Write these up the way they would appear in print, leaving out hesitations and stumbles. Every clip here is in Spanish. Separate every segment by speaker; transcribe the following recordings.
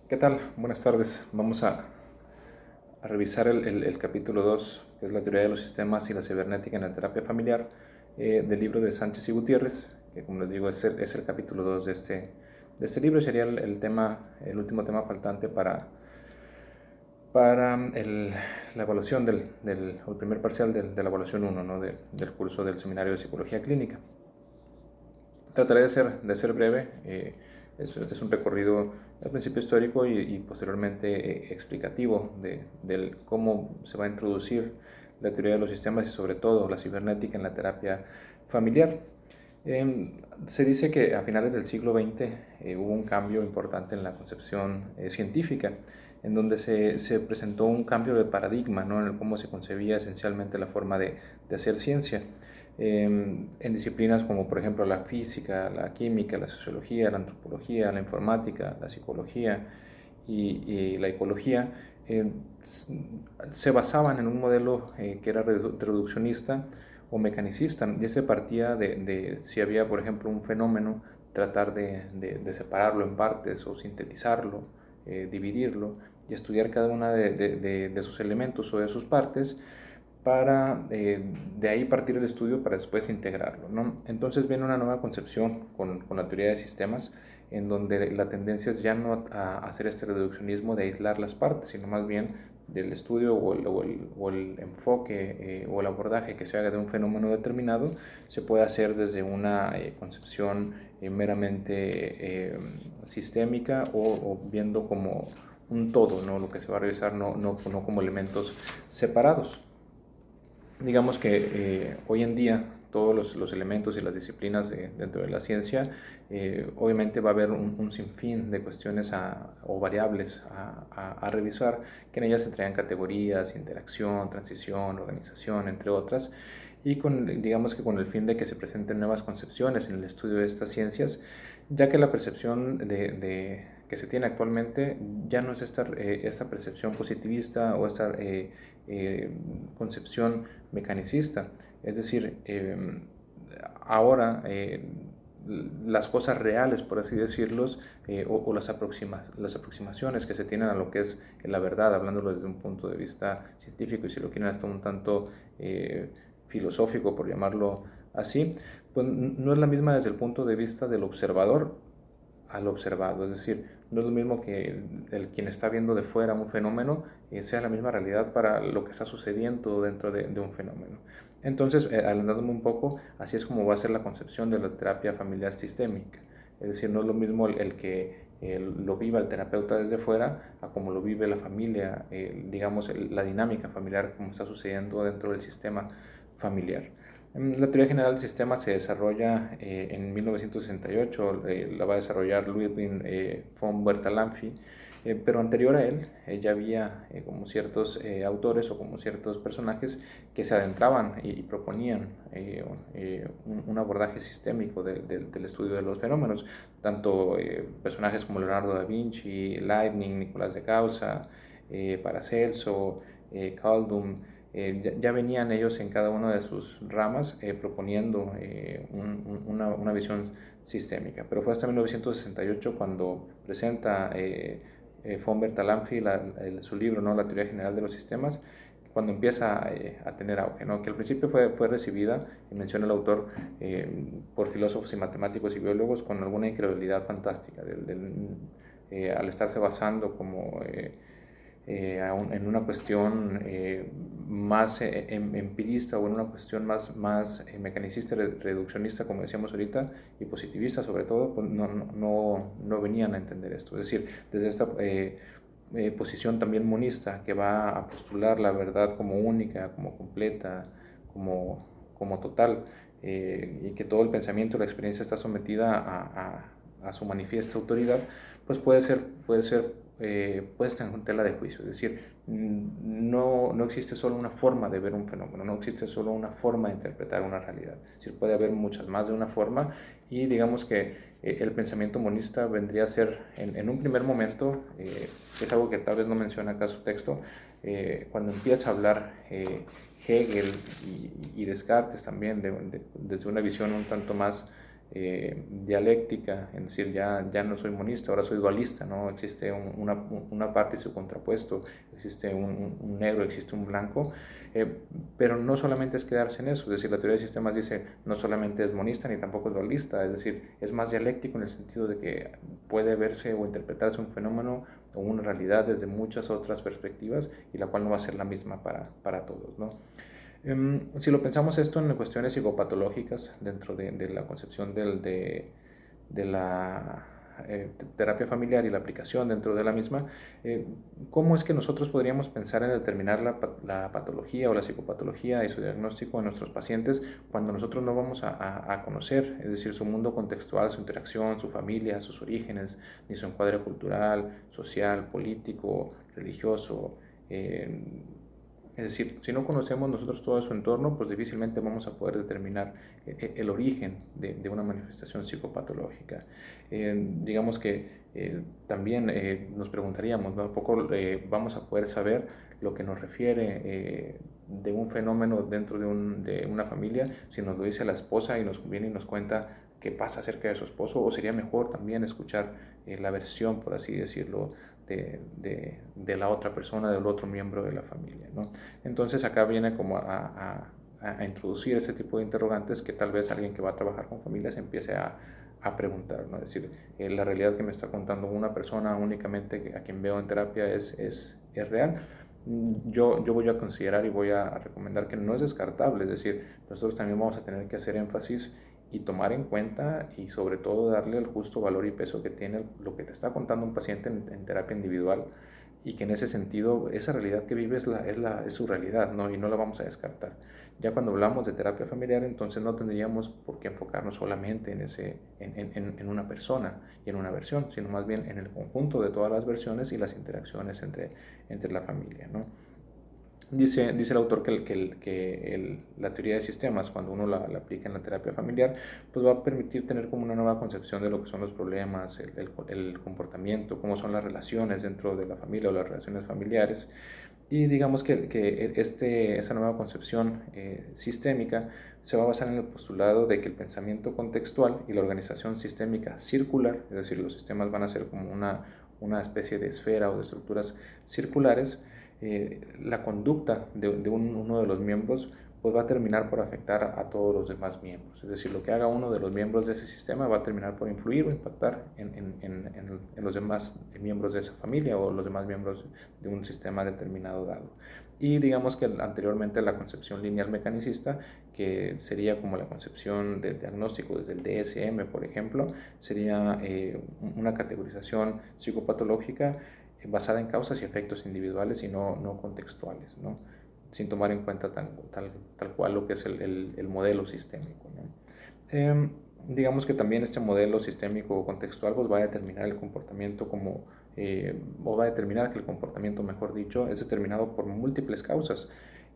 Speaker 1: ¿Qué tal? Buenas tardes. Vamos a revisar el capítulo 2, que es la teoría de los sistemas y la cibernética en la terapia familiar, del libro de Sánchez y Gutiérrez, que como les digo es el capítulo 2 de este libro y sería el último tema faltante para la evaluación o el primer parcial de la evaluación 1, ¿no? Del curso del Seminario de Psicología Clínica. Trataré de ser breve. Es un recorrido al principio histórico y posteriormente explicativo del cómo se va a introducir la teoría de los sistemas y sobre todo la cibernética en la terapia familiar. Se dice que a finales del siglo XX hubo un cambio importante en la concepción científica, en donde se presentó un cambio de paradigma, ¿no? En cómo se concebía esencialmente la forma de hacer ciencia. En disciplinas como por ejemplo la física, la química, la sociología, la antropología, la informática, la psicología y la ecología, eh, se basaban en un modelo que era reduccionista o mecanicista, y ese partía de si había por ejemplo un fenómeno, tratar de separarlo en partes o sintetizarlo, dividirlo y estudiar cada una de sus elementos o de sus partes para de ahí partir el estudio para después integrarlo, ¿no? Entonces viene una nueva concepción con la teoría de sistemas, en donde la tendencia es ya no a hacer este reduccionismo de aislar las partes, sino más bien del estudio o el enfoque o el abordaje que se haga de un fenómeno determinado, se puede hacer desde una concepción meramente sistémica o viendo como un todo, ¿no? Lo que se va a revisar no como elementos separados. Digamos que hoy en día todos los elementos y las disciplinas dentro de la ciencia, obviamente va a haber un sinfín de cuestiones o variables a revisar, que en ellas se traen categorías, interacción, transición, organización, entre otras, y digamos que con el fin de que se presenten nuevas concepciones en el estudio de estas ciencias, ya que la percepción que se tiene actualmente ya no es esta percepción positivista o esta concepción mecanicista. Es decir, ahora las cosas reales, por así decirlos, o las aproximaciones que se tienen a lo que es la verdad, hablándolo desde un punto de vista científico y si lo quieren hasta un tanto filosófico, por llamarlo así, pues no es la misma desde el punto de vista del observador al observado. Es decir, no es lo mismo que quien está viendo de fuera un fenómeno sea la misma realidad para lo que está sucediendo dentro de un fenómeno. Entonces, adelantándome un poco, así es como va a ser la concepción de la terapia familiar sistémica. Es decir, no es lo mismo el que lo viva el terapeuta desde fuera a como lo vive la familia, digamos, la dinámica familiar, como está sucediendo dentro del sistema familiar. La teoría general del sistema se desarrolla en 1968, la va a desarrollar Ludwig von Bertalanffy, pero anterior a él ya había como ciertos autores o como ciertos personajes que se adentraban y proponían un abordaje sistémico del estudio de los fenómenos, tanto personajes como Leonardo da Vinci, Leibniz, Nicolás de Causa, Paracelso, Khaldun. Ya venían ellos en cada una de sus ramas proponiendo una visión sistémica, pero fue hasta 1968 cuando presenta von Bertalanffy su libro, ¿no? La teoría general de los sistemas, cuando empieza a tener auge, ¿no? Que al principio fue recibida, y menciona el autor, por filósofos y matemáticos y biólogos con alguna incredulidad fantástica, al estarse basando como en una cuestión más empirista o en una cuestión más mecanicista, reduccionista, como decíamos ahorita, y positivista sobre todo, pues no venían a entender esto. Es decir, desde esta posición también monista que va a postular la verdad como única, como completa, como total, y que todo el pensamiento y la experiencia está sometida a su manifiesta autoridad, pues puede estar en tela de juicio. Es decir, no existe solo una forma de ver un fenómeno, no existe solo una forma de interpretar una realidad. Es decir, puede haber muchas más de una forma, y digamos que el pensamiento monista vendría a ser en un primer momento, es algo que tal vez no menciona acá su texto, cuando empieza a hablar Hegel y Descartes también desde una visión un tanto más dialéctica, es decir, ya no soy monista, ahora soy dualista, ¿no? Existe una parte y su contrapuesto, existe un negro, existe un blanco, pero no solamente es quedarse en eso, es decir, la teoría de sistemas dice no solamente es monista ni tampoco es dualista, es decir, es más dialéctico en el sentido de que puede verse o interpretarse un fenómeno o una realidad desde muchas otras perspectivas y la cual no va a ser la misma para todos, ¿no? Si lo pensamos esto en cuestiones psicopatológicas dentro de la concepción de la terapia familiar y la aplicación dentro de la misma, ¿cómo es que nosotros podríamos pensar en determinar la patología o la psicopatología y su diagnóstico en nuestros pacientes cuando nosotros no vamos a conocer, es decir, su mundo contextual, su interacción, su familia, sus orígenes, ni su encuadre cultural, social, político, religioso? Es decir, si no conocemos nosotros todo su entorno, pues difícilmente vamos a poder determinar el origen de una manifestación psicopatológica. Digamos que también nos preguntaríamos, ¿no? ¿A poco vamos a poder saber lo que nos refiere de un fenómeno dentro de una familia si nos lo dice la esposa y nos viene y nos cuenta qué pasa acerca de su esposo? ¿O sería mejor también escuchar la versión, por así decirlo, de la otra persona, del otro miembro de la familia, ¿no? Entonces acá viene como a introducir ese tipo de interrogantes que tal vez alguien que va a trabajar con familias empiece a preguntar, ¿no? Es decir, la realidad que me está contando una persona únicamente a quien veo en terapia es real. Yo voy a considerar y voy a recomendar que no es descartable, es decir, nosotros también vamos a tener que hacer énfasis y tomar en cuenta y sobre todo darle el justo valor y peso que tiene lo que te está contando un paciente en terapia individual, y que en ese sentido esa realidad que vive es su realidad, ¿no? Y no la vamos a descartar. Ya cuando hablamos de terapia familiar, entonces no tendríamos por qué enfocarnos solamente en una persona y en una versión, sino más bien en el conjunto de todas las versiones y las interacciones entre la familia, ¿no? Dice el autor que la teoría de sistemas, cuando uno la aplica en la terapia familiar, pues va a permitir tener como una nueva concepción de lo que son los problemas, el comportamiento, cómo son las relaciones dentro de la familia o las relaciones familiares. Y digamos que esa nueva concepción sistémica se va a basar en el postulado de que el pensamiento contextual y la organización sistémica circular, es decir, los sistemas van a ser como una especie de esfera o de estructuras circulares. La conducta de uno de los miembros pues va a terminar por afectar a todos los demás miembros. Es decir, lo que haga uno de los miembros de ese sistema va a terminar por influir o impactar en los demás miembros de esa familia o los demás miembros de un sistema determinado dado. Y digamos que anteriormente la concepción lineal mecanicista, que sería como la concepción de diagnóstico desde el DSM, por ejemplo, sería una categorización psicopatológica basada en causas y efectos individuales y no contextuales, ¿no? Sin tomar en cuenta tal cual lo que es el modelo sistémico, ¿no? Digamos que también este modelo sistémico o contextual pues va a determinar el comportamiento o va a determinar que el comportamiento, mejor dicho, es determinado por múltiples causas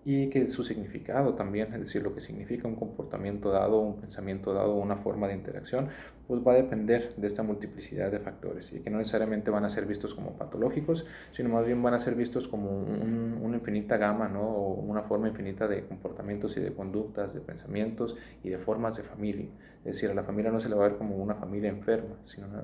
Speaker 1: y que su significado también, es decir, lo que significa un comportamiento dado, un pensamiento dado, una forma de interacción, pues va a depender de esta multiplicidad de factores y que no necesariamente van a ser vistos como patológicos, sino más bien van a ser vistos como una infinita gama, ¿no? O una forma infinita de comportamientos y de conductas, de pensamientos y de formas de familia. Es decir, a la familia no se le va a ver como una familia enferma,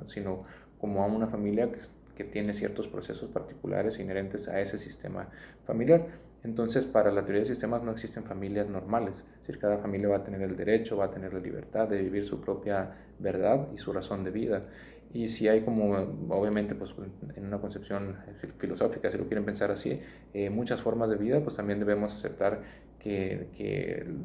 Speaker 1: sino como a una familia que tiene ciertos procesos particulares inherentes a ese sistema familiar. Entonces, para la teoría de sistemas no existen familias normales, es decir, cada familia va a tener el derecho, va a tener la libertad de vivir su propia verdad y su razón de vida. Y si hay como, obviamente, pues en una concepción filosófica, si lo quieren pensar así, muchas formas de vida, pues también debemos aceptar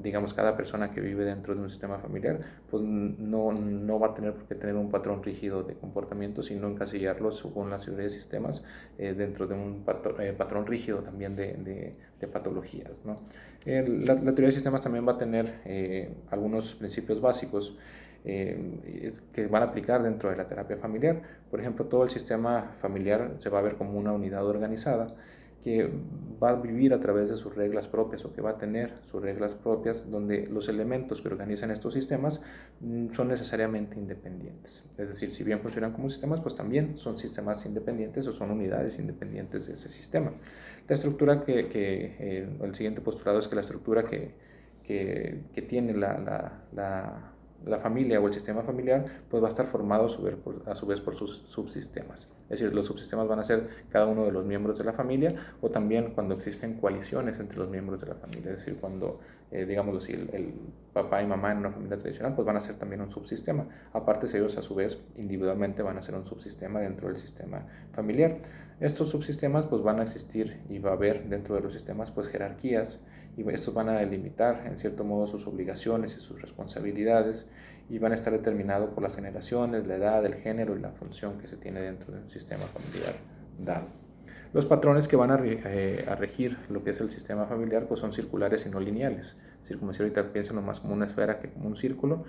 Speaker 1: digamos, cada persona que vive dentro de un sistema familiar, pues no va a tener por qué tener un patrón rígido de comportamiento, sino encasillarlo según la teoría de sistemas dentro de un patrón rígido también de patologías, ¿no? La teoría de sistemas también va a tener algunos principios básicos que van a aplicar dentro de la terapia familiar. Por ejemplo, todo el sistema familiar se va a ver como una unidad organizada que va a vivir a través de sus reglas propias o que va a tener sus reglas propias, donde los elementos que organizan estos sistemas son necesariamente independientes. Es decir, si bien funcionan como sistemas, pues también son sistemas independientes o son unidades independientes de ese sistema. La estructura el siguiente postulado es que la estructura que tiene la familia o el sistema familiar pues va a estar formado a su vez por sus subsistemas. Es decir, los subsistemas van a ser cada uno de los miembros de la familia, o también cuando existen coaliciones entre los miembros de la familia. Es decir, cuando, digámoslo así, el papá y mamá en una familia tradicional pues van a ser también un subsistema. Aparte, ellos a su vez individualmente van a ser un subsistema dentro del sistema familiar. Estos subsistemas pues van a existir y va a haber dentro de los sistemas pues jerarquías, y estos van a delimitar en cierto modo sus obligaciones y sus responsabilidades, y van a estar determinados por las generaciones, la edad, el género y la función que se tiene dentro de un sistema familiar dado. Los patrones que van a regir lo que es el sistema familiar pues son circulares y no lineales. Es decir, como si ahorita piensen más como una esfera que como un círculo.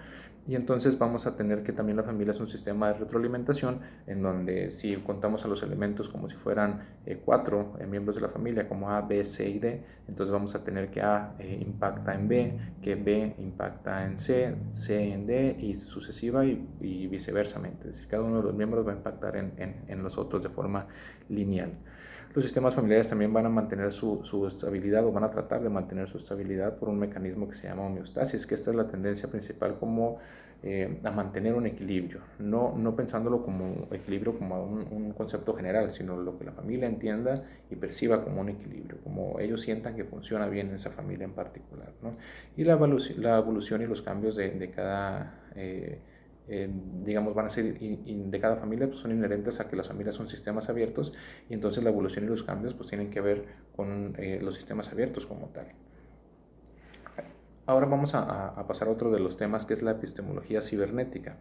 Speaker 1: Y entonces vamos a tener que también la familia es un sistema de retroalimentación, en donde si contamos a los elementos como si fueran cuatro miembros de la familia, como A, B, C y D, entonces vamos a tener que A impacta en B, que B impacta en C, C en D y sucesiva y viceversamente. Es decir, cada uno de los miembros va a impactar en los otros de forma lineal. Los sistemas familiares también van a mantener su estabilidad, o van a tratar de mantener su estabilidad por un mecanismo que se llama homeostasis, que esta es la tendencia principal como a mantener un equilibrio, no pensándolo como equilibrio como un concepto general, sino lo que la familia entienda y perciba como un equilibrio, como ellos sientan que funciona bien en esa familia en particular, ¿no? Y la evolución y los cambios de cada digamos, van a ser de cada familia, pues son inherentes a que las familias son sistemas abiertos, y entonces la evolución y los cambios pues tienen que ver con los sistemas abiertos como tal. Ahora vamos a pasar a otro de los temas, que es la epistemología cibernética.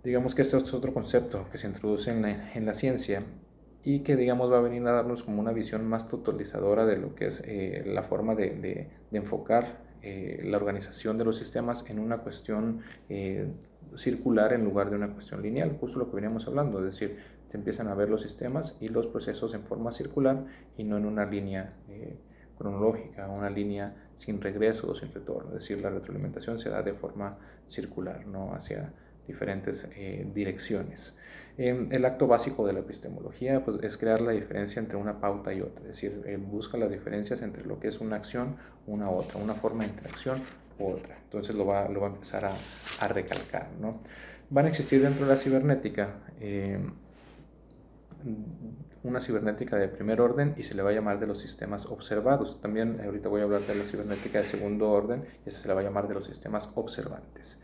Speaker 1: Digamos que este es otro concepto que se introduce en la ciencia, y que, digamos, va a venir a darnos como una visión más totalizadora de lo que es la forma de enfocar la organización de los sistemas en una cuestión circular en lugar de una cuestión lineal, justo lo que veníamos hablando, es decir, se empiezan a ver los sistemas y los procesos en forma circular y no en una línea cronológica, una línea sin regreso o sin retorno. Es decir, la retroalimentación se da de forma circular, no hacia diferentes direcciones. El acto básico de la epistemología pues, es crear la diferencia entre una pauta y otra, es decir, busca las diferencias entre lo que es una acción, una otra, una forma de interacción u otra. Entonces lo va a empezar a recalcar, ¿no? Van a existir dentro de la cibernética una cibernética de primer orden, y se le va a llamar de los sistemas observados. También ahorita voy a hablar de la cibernética de segundo orden, y esa se le va a llamar de los sistemas observantes.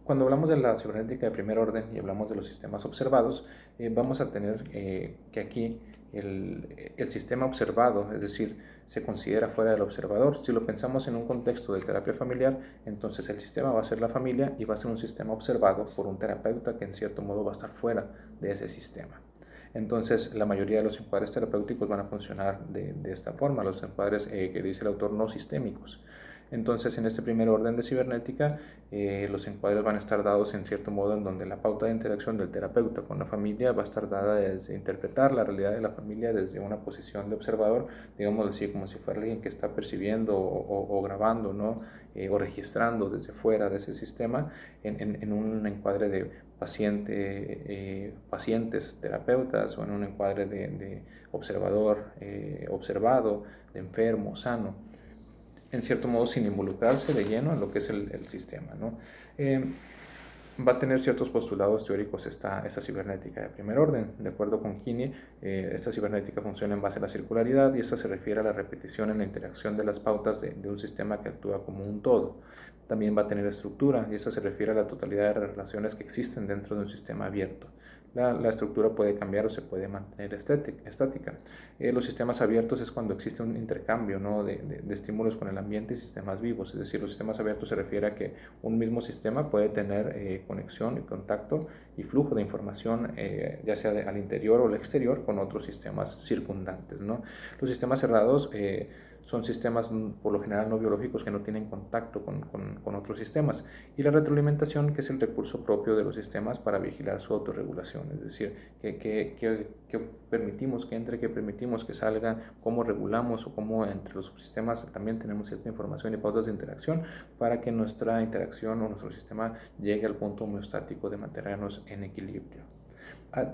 Speaker 1: Cuando hablamos de la cibernética de primer orden y hablamos de los sistemas observados, vamos a tener que aquí el sistema observado, es decir, se considera fuera del observador. Si lo pensamos en un contexto de terapia familiar, entonces el sistema va a ser la familia y va a ser un sistema observado por un terapeuta que en cierto modo va a estar fuera de ese sistema. Entonces, la mayoría de los encuadres terapéuticos van a funcionar de esta forma, los encuadres que dice el autor no sistémicos. Entonces, en este primer orden de cibernética, los encuadres van a estar dados en cierto modo en donde la pauta de interacción del terapeuta con la familia va a estar dada desde interpretar la realidad de la familia desde una posición de observador, digamos así, como si fuera alguien que está percibiendo o grabando, ¿no? O registrando desde fuera de ese sistema en un encuadre de pacientes terapeutas, o en un encuadre de observador observado, de enfermo sano, en cierto modo sin involucrarse de lleno en lo que es el sistema, ¿no? Va a tener ciertos postulados teóricos esta cibernética de primer orden. De acuerdo con Kinney, esta cibernética funciona en base a la circularidad, y esta se refiere a la repetición en la interacción de las pautas de un sistema que actúa como un todo. También va a tener estructura, y esta se refiere a la totalidad de relaciones que existen dentro de un sistema abierto. La estructura puede cambiar o se puede mantener estática. Los sistemas abiertos es cuando existe un intercambio, ¿no? de estímulos con el ambiente y sistemas vivos. Es decir, los sistemas abiertos se refiere a que un mismo sistema puede tener conexión y contacto y flujo de información, ya sea al interior o al exterior, con otros sistemas circundantes, ¿no? Los sistemas cerrados son sistemas por lo general no biológicos que no tienen contacto con otros sistemas, y la retroalimentación, que es el recurso propio de los sistemas para vigilar su autorregulación, es decir, que permitimos que entre, que permitimos que salga, cómo regulamos, o cómo entre los subsistemas también tenemos cierta información y pautas de interacción para que nuestra interacción o nuestro sistema llegue al punto homeostático de mantenernos en equilibrio.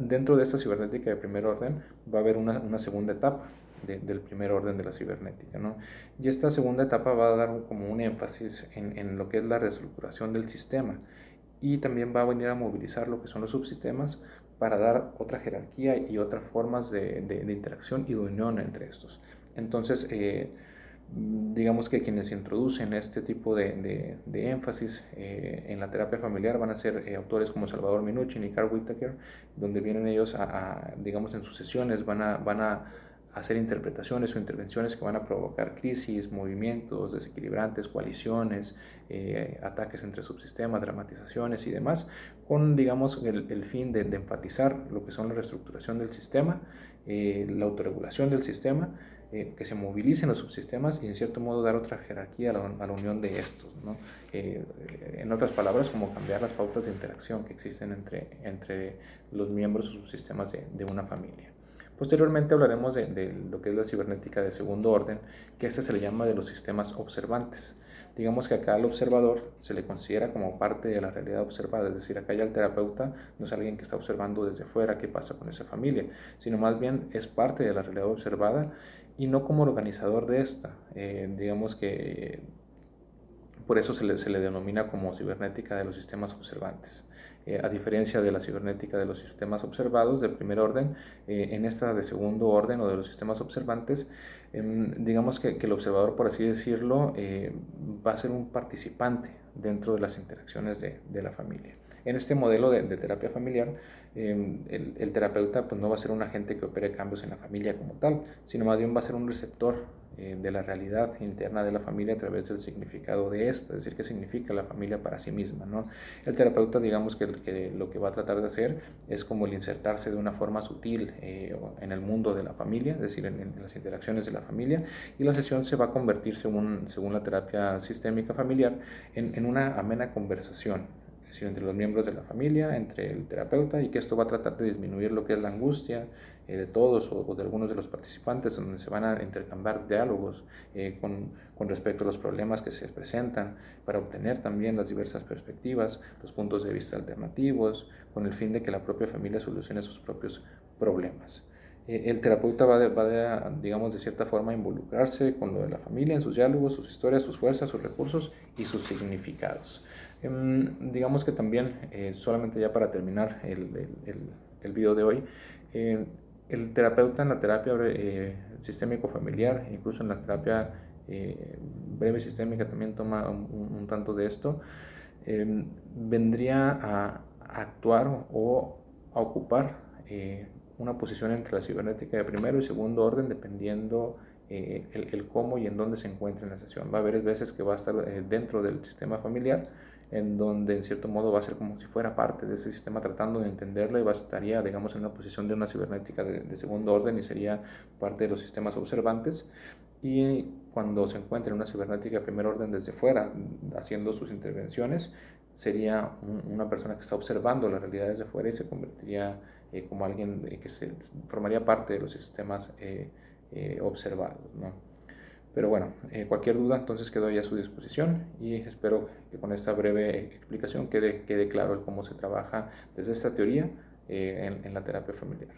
Speaker 1: Dentro de esta cibernética de primer orden va a haber una segunda etapa, del primer orden de la cibernética, ¿no? Y esta segunda etapa va a dar como un énfasis en lo que es la reestructuración del sistema, y también va a venir a movilizar lo que son los subsistemas para dar otra jerarquía y otras formas de interacción y de unión entre estos. Entonces, digamos que quienes introducen este tipo de énfasis en la terapia familiar van a ser autores como Salvador Minuchin y Carl Whittaker, donde vienen ellos digamos, en sus sesiones van a hacer interpretaciones o intervenciones que van a provocar crisis, movimientos desequilibrantes, coaliciones, ataques entre subsistemas, dramatizaciones y demás, con, digamos, el fin de enfatizar lo que son la reestructuración del sistema, la autorregulación del sistema, que se movilicen los subsistemas y en cierto modo dar otra jerarquía a la unión de estos, ¿no? En otras palabras, como cambiar las pautas de interacción que existen entre los miembros o subsistemas de una familia. Posteriormente hablaremos de lo que es la cibernética de segundo orden, que se le llama de los sistemas observantes. Digamos que acá al observador se le considera como parte de la realidad observada, es decir, acá ya el terapeuta no es alguien que está observando desde fuera qué pasa con esa familia, sino más bien es parte de la realidad observada y no como organizador de esta. Digamos que por eso se le denomina como cibernética de los sistemas observantes. A diferencia de la cibernética de los sistemas observados de primer orden, en esta de segundo orden o de los sistemas observantes, digamos que el observador, por así decirlo, va a ser un participante dentro de las interacciones de la familia. En este modelo de terapia familiar, el terapeuta pues, no va a ser un agente que opere cambios en la familia como tal, sino más bien va a ser un receptor de la realidad interna de la familia a través del significado de esta, es decir, qué significa la familia para sí misma, ¿no? El terapeuta, digamos que lo que va a tratar de hacer es como el insertarse de una forma sutil en el mundo de la familia, es decir, en las interacciones de la familia, y la sesión se va a convertir, según la terapia sistémica familiar, en una amena conversación, es decir, entre los miembros de la familia, entre el terapeuta, y que esto va a tratar de disminuir lo que es la angustia de todos o de algunos de los participantes, donde se van a intercambiar diálogos con respecto a los problemas que se presentan, para obtener también las diversas perspectivas, los puntos de vista alternativos, con el fin de que la propia familia solucione sus propios problemas. El terapeuta digamos, de cierta forma, involucrarse con lo de la familia, en sus diálogos, sus historias, sus fuerzas, sus recursos y sus significados. Digamos que también, solamente ya para terminar el video de hoy, el terapeuta en la terapia sistémico familiar, incluso en la terapia breve sistémica también toma un tanto de esto, vendría a actuar o a ocupar una posición entre la cibernética de primero y segundo orden, dependiendo el cómo y en dónde se encuentra en la sesión. Va a haber veces que va a estar dentro del sistema familiar, en donde en cierto modo va a ser como si fuera parte de ese sistema tratando de entenderlo, y estaría, digamos, en una posición de una cibernética de segundo orden y sería parte de los sistemas observantes. Y cuando se encuentra en una cibernética de primer orden desde fuera, haciendo sus intervenciones, sería una persona que está observando la realidad desde fuera y se convertiría como alguien que formaría parte de los sistemas observados, ¿no? Pero bueno, cualquier duda entonces quedo ya a su disposición, y espero que con esta breve explicación quede claro el cómo se trabaja desde esta teoría en la terapia familiar.